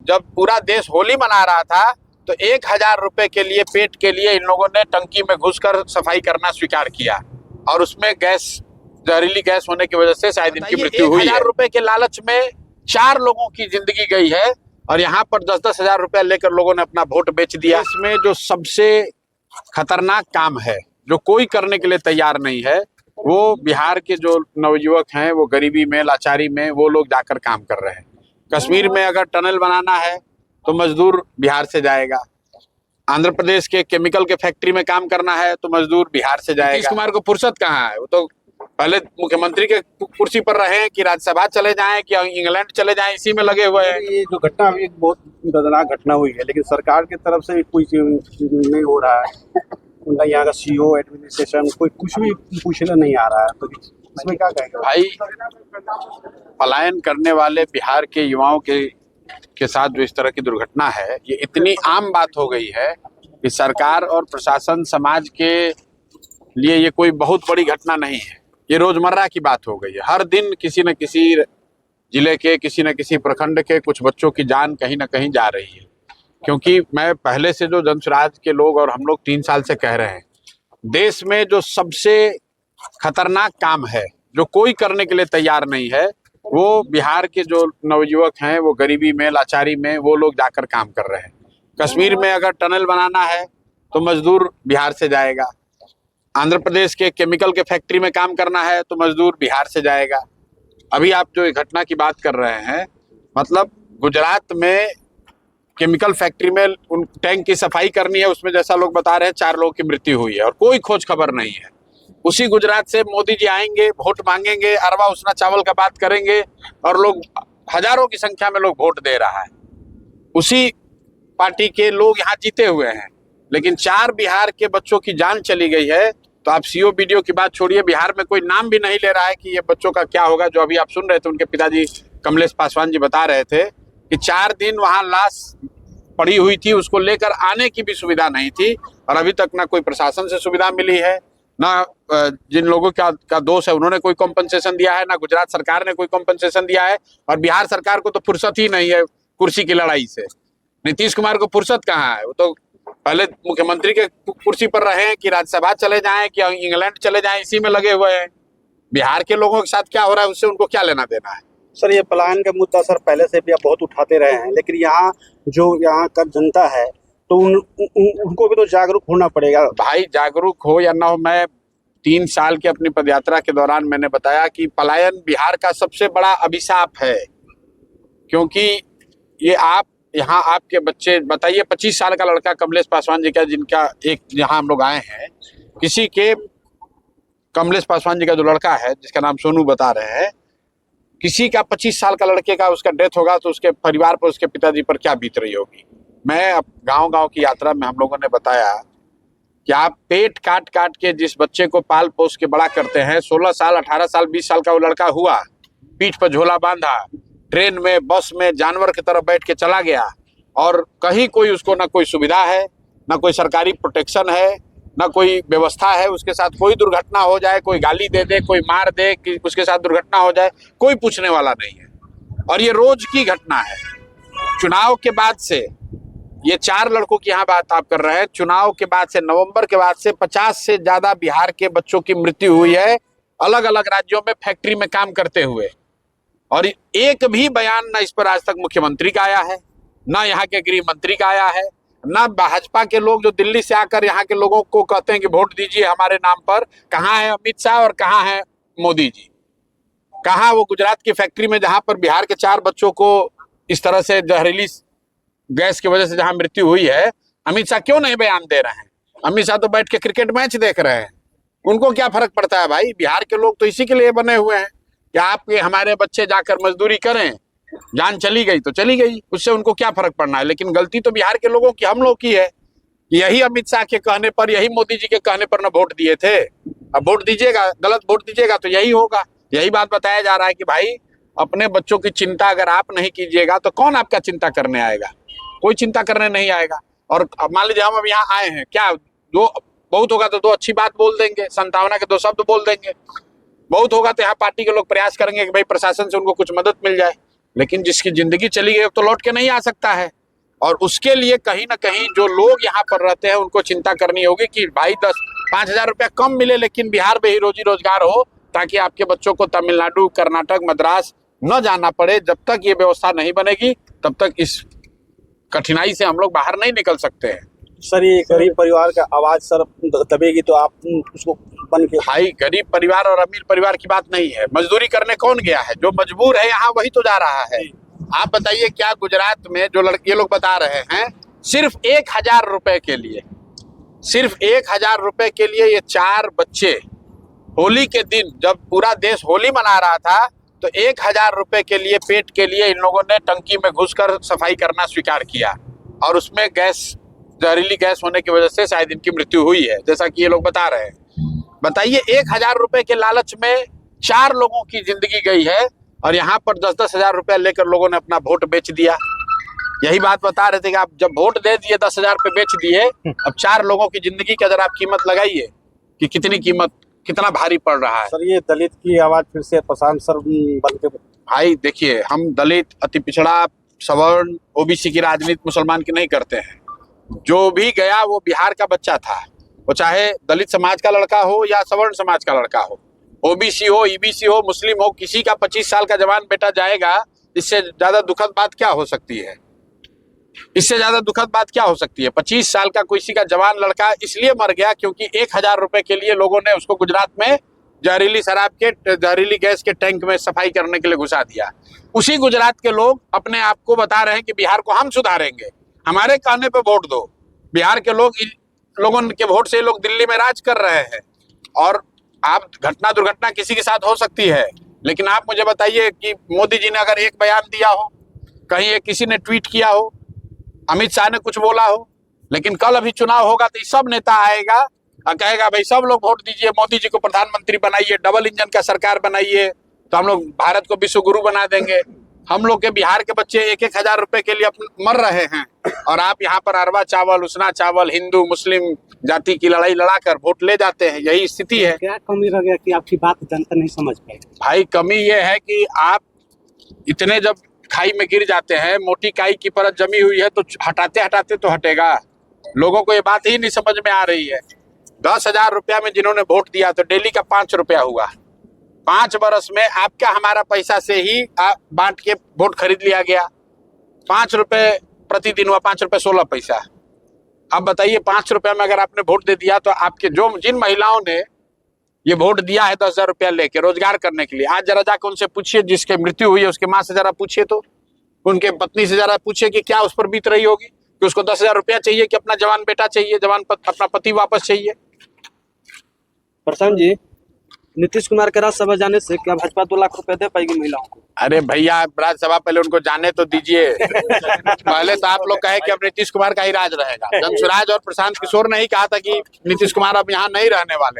जब पूरा देश होली मना रहा था तो 1,000 रुपए के लिए पेट के लिए इन लोगों ने टंकी में घुसकर सफाई करना स्वीकार किया और उसमें गैस जहरीली गैस होने की वजह से शायद इनकी मृत्यु हुई है। 1,000 रुपए के लालच में 4 लोगों की जिंदगी गई है और यहाँ पर 10-10 हजार रुपया लेकर लोगों ने अपना वोट बेच दिया। इसमें जो सबसे खतरनाक काम है जो कोई करने के लिए तैयार नहीं है, वो बिहार के जो नवयुवक हैं वो गरीबी में लाचारी में वो लोग जाकर काम कर रहे हैं। कश्मीर में अगर टनल बनाना है तो मजदूर बिहार से जाएगा, आंध्र प्रदेश के केमिकल के फैक्ट्री में काम करना है तो मजदूर बिहार से जाएगा। नीतीश कुमार को फुर्सत कहाँ है? वो तो पहले मुख्यमंत्री के कुर्सी पर रहे हैं कि राज्यसभा चले जाएं कि इंग्लैंड चले जाएं, इसी में लगे हुए हैं। ये जो घटना अभी बहुत दर्दनाक घटना हुई है, लेकिन सरकार की तरफ से कोई नहीं हो रहा है। उनका यहाँ का सीओ एडमिनिस्ट्रेशन कोई कुछ भी पूछने नहीं आ रहा है, तो इसमें क्या कहेगा? भाई, पलायन करने वाले बिहार के युवाओं के साथ जो इस तरह की दुर्घटना है, ये इतनी आम बात हो गई है कि सरकार और प्रशासन समाज के लिए ये कोई बहुत बड़ी घटना नहीं है, ये रोजमर्रा की बात हो गई है। हर दिन किसी न किसी जिले के किसी न किसी प्रखंड के कुछ बच्चों की जान कहीं ना कहीं जा रही है। क्योंकि मैं पहले से जो जनसुराज के लोग और हम लोग 3 साल से कह रहे हैं, देश में जो सबसे खतरनाक काम है जो कोई करने के लिए तैयार नहीं है, वो बिहार के जो नवयुवक हैं वो गरीबी में लाचारी में वो लोग जाकर काम कर रहे हैं। कश्मीर में अगर टनल बनाना है तो मजदूर बिहार से जाएगा, आंध्र प्रदेश के केमिकल के फैक्ट्री में काम करना है तो मजदूर बिहार से जाएगा। अभी आप जो घटना की बात कर रहे हैं, मतलब गुजरात में केमिकल फैक्ट्री में उन टैंक की सफाई करनी है, उसमें जैसा लोग बता रहे हैं 4 लोगों की मृत्यु हुई है और कोई खोज खबर नहीं है। उसी गुजरात से मोदी जी आएंगे, वोट मांगेंगे, अरवा उसना चावल का बात करेंगे और लोग हजारों की संख्या में लोग वोट दे रहा है। उसी पार्टी के लोग यहाँ जीते हुए हैं, लेकिन 4 बिहार के बच्चों की जान चली गई है। तो आप सीओ वीडियो की बात छोड़िए, बिहार में कोई नाम भी नहीं ले रहा है कि ये बच्चों का क्या होगा। जो अभी आप सुन रहे थे, उनके पिताजी कमलेश पासवान जी बता रहे थे कि 4 दिन वहां लाश पड़ी हुई थी, उसको लेकर आने की भी सुविधा नहीं थी और अभी तक ना कोई प्रशासन से सुविधा मिली है, ना जिन लोगों का दोष है उन्होंने कोई कॉम्पनसेशन दिया है, ना गुजरात सरकार ने कोई कॉम्पनसेशन दिया है। और बिहार सरकार को तो फुर्सत ही नहीं है कुर्सी की लड़ाई से। नीतीश कुमार को फुर्सत कहाँ है? वो तो पहले मुख्यमंत्री के कुर्सी पर रहे हैं कि राज्यसभा चले जाएं कि इंग्लैंड चले जाएं, इसी में लगे हुए हैं। बिहार के लोगों के साथ क्या हो रहा है उससे उनको क्या लेना देना है? सर, ये पलायन का मुद्दा सर पहले से भी आप बहुत उठाते रहे हैं, लेकिन यहाँ का जनता है तो उनको भी तो जागरूक होना पड़ेगा। भाई, जागरूक हो या ना हो, मैं 3 साल की अपनी पदयात्रा के दौरान मैंने बताया कि पलायन बिहार का सबसे बड़ा अभिशाप है। क्योंकि ये आप यहाँ आपके बच्चे बताइए, 25 साल का लड़का कमलेश पासवान जी का, जिनका एक यहाँ हम लोग आए हैं, किसी के कमलेश पासवान जी का जो लड़का है जिसका नाम सोनू बता रहे हैं, किसी का 25 साल का लड़के का उसका डेथ होगा तो उसके परिवार पर, उसके पिताजी पर क्या बीत रही होगी। मैं गांव-गांव की यात्रा में हम लोगों ने बताया कि आप पेट काट काट के जिस बच्चे को पाल पोस के बड़ा करते हैं, 16 साल 18 साल 20 साल का वो लड़का हुआ, पीठ पर झोला बांधा, ट्रेन में बस में जानवर की तरह बैठ के चला गया और कहीं कोई उसको ना कोई सुविधा है, ना कोई सरकारी प्रोटेक्शन है, ना कोई व्यवस्था है। उसके साथ कोई दुर्घटना हो जाए, कोई गाली दे दे, कोई मार दे, कि उसके साथ दुर्घटना हो जाए, कोई पूछने वाला नहीं है। और ये रोज की घटना है। चुनाव के बाद से ये 4 लड़कों की यहाँ बात आप कर रहे हैं, चुनाव के बाद से, नवंबर के बाद से 50 से ज्यादा बिहार के बच्चों की मृत्यु हुई है अलग अलग राज्यों में फैक्ट्री में काम करते हुए। और एक भी बयान ना इस पर आज तक मुख्यमंत्री का आया है, ना यहाँ के गृह मंत्री का आया है, ना भाजपा के लोग जो दिल्ली से आकर यहाँ के लोगों को कहते हैं कि वोट दीजिए हमारे नाम पर। कहाँ है अमित शाह और कहाँ है मोदी जी? कहाँ वो गुजरात की फैक्ट्री में जहां पर बिहार के 4 बच्चों को इस तरह से जहरीली गैस की वजह से जहां मृत्यु हुई है, अमित शाह क्यों नहीं बयान दे रहे हैं? अमित शाह तो बैठ के क्रिकेट मैच देख रहे हैं, उनको क्या फर्क पड़ता है भाई? बिहार के लोग तो इसी के लिए बने हुए हैं कि आपके हमारे बच्चे जाकर मजदूरी करें, जान चली गई तो चली गई, उससे उनको क्या फर्क पड़ना है। लेकिन गलती तो बिहार के लोगों की, हम लोग की है। यही अमित शाह के कहने पर, यही मोदी जी के कहने पर ना वोट दिए थे। अब वोट दीजिएगा, गलत वोट दीजिएगा तो यही होगा। यही बात बताया जा रहा है कि भाई अपने बच्चों की चिंता अगर आप नहीं कीजिएगा तो कौन आपका चिंता करने आएगा? कोई चिंता करने नहीं आएगा। और मान लीजिए हम अब यहाँ आए हैं, क्या दो बहुत होगा तो 2 अच्छी बात बोल देंगे, संतावना के 2 शब्द बोल देंगे। बहुत होगा तो यहाँ पार्टी के लोग प्रयास करेंगे कि भाई प्रशासन से उनको कुछ मदद मिल जाए। लेकिन जिसकी जिंदगी चली गई तो लौट के नहीं आ सकता है। और उसके लिए कहीं ना कहीं जो लोग यहाँ पर रहते हैं उनको चिंता करनी होगी कि भाई 5,000 रुपया कम मिले लेकिन बिहार में ही रोजी रोजगार हो, ताकि आपके बच्चों को तमिलनाडु, कर्नाटक, मद्रास न जाना पड़े। जब तक ये व्यवस्था नहीं बनेगी तब तक इस कठिनाई से हम लोग बाहर नहीं निकल सकते हैं। सर ये गरीब परिवार का आवाज सर दबेगी तो आप उसको बन के। भाई गरीब परिवार और अमीर परिवार की बात नहीं है, मजदूरी करने कौन गया है? जो मजबूर है यहाँ वही तो जा रहा है। आप बताइए क्या गुजरात में जो लड़के लोग बता रहे हैं, सिर्फ 1,000 रुपए के लिए, सिर्फ 1,000 रुपए के लिए ये 4 बच्चे होली के दिन जब पूरा देश होली मना रहा था तो 1,000 रुपए के लिए पेट के लिए इन लोगों ने टंकी में घुसकर सफाई करना स्वीकार किया और उसमें गैस, जहरीली गैस होने की वजह से शायद इनकी मृत्यु हुई है, जैसा कि ये लोग बता रहे हैं। बताइए 1,000 रुपए के लालच में 4 लोगों की जिंदगी गई है और यहाँ पर 10-10 हजार रुपया लेकर लोगों ने अपना वोट बेच दिया। यही बात बता रहे थे कि आप जब वोट दे दिए 10,000 रुपये बेच दिए, अब 4 लोगों की जिंदगी की अगर आप कीमत लगाइए कि कितनी कीमत, कितना भारी पड़ रहा है। सर ये दलित की आवाज फिर से प्रशांत सर बन के। भाई देखिए, हम दलित, अति पिछड़ा, सवर्ण, ओबीसी की राजनीति मुसलमान की नहीं करते हैं। जो भी गया वो बिहार का बच्चा था, वो चाहे दलित समाज का लड़का हो या सवर्ण समाज का लड़का हो, ओबीसी हो, ईबीसी हो, मुस्लिम हो, किसी का 25 साल का जवान बेटा जाएगा, इससे ज्यादा दुखद बात क्या हो सकती है? इससे ज्यादा दुखद बात क्या हो सकती है? 25 साल का किसी का जवान लड़का इसलिए मर गया क्योंकि 1,000 रुपए के लिए लोगों ने उसको गुजरात में जहरीली शराब के, जहरीली गैस के टैंक में सफाई करने के लिए घुसा दिया। उसी गुजरात के लोग अपने आप को बता रहे हैं कि बिहार को हम सुधारेंगे, हमारे कहने पे वोट दो। बिहार के लोग, लोगों के वोट से लोग दिल्ली में राज कर रहे हैं। और आप घटना दुर्घटना किसी के साथ हो सकती है, लेकिन आप मुझे बताइए कि मोदी जी ने अगर एक बयान दिया हो, कहीं एक किसी ने ट्वीट किया हो, अमित शाह ने कुछ बोला हो, लेकिन कल अभी चुनाव होगा तो सब नेता आएगा और कहेगा भाई सब लोग वोट दीजिए, मोदी जी को प्रधानमंत्री बनाइए, डबल इंजन का सरकार बनाइए, तो हम लोग भारत को विश्व गुरु बना देंगे। हम लोग के बिहार के बच्चे 1,000 रुपए के लिए मर रहे हैं और आप यहाँ पर अरवा चावल, उसना चावल, हिंदू मुस्लिम जाति की लड़ाई लड़ाकर वोट ले जाते हैं। यही स्थिति है। क्या कमी रह गया कि आपकी बात जनता नहीं समझ पाई? भाई कमी ये है कि आप इतने जब खाई में गिर जाते हैं, मोटी काई की परत जमी हुई है तो हटाते हटाते तो हटेगा। लोगों को ये बात ही नहीं समझ में आ रही है। 10,000 रुपया में जिन्होंने वोट दिया तो डेली का 5 रुपया हुआ। 5 बरस में आपका हमारा पैसा से ही बांट के वोट खरीद लिया गया। 5 रुपए प्रतिदिन हुआ, 5 रुपए 16 पैसा। अब बताइए 5 रुपया में अगर आपने वोट दे दिया तो आपके जिन महिलाओं ने ये वोट दिया है 10,000 रुपया लेके रोजगार करने के लिए, आज जरा जाकर उनसे पूछिए, जिसके मृत्यु हुई है उसके माँ से जरा पूछिए, तो उनके पत्नी से जरा पूछिए कि क्या उस पर बीत रही होगी कि उसको 10,000 रुपया चाहिए कि अपना जवान बेटा चाहिए, अपना पति वापस चाहिए। प्रशांत जी, नीतीश कुमार के राज्यसभा जाने से क्या भाजपा 2 लाख रुपए दे पाएगी महिलाओं को? अरे भैया, राज्यसभा पहले उनको जाने तो दीजिए। पहले तो आप लोग कहे कि अब नीतीश कुमार का ही राज रहेगा। जब स्वराज और प्रशांत किशोर ने ही कहा था कि नीतीश कुमार अब यहाँ नहीं रहने वाले,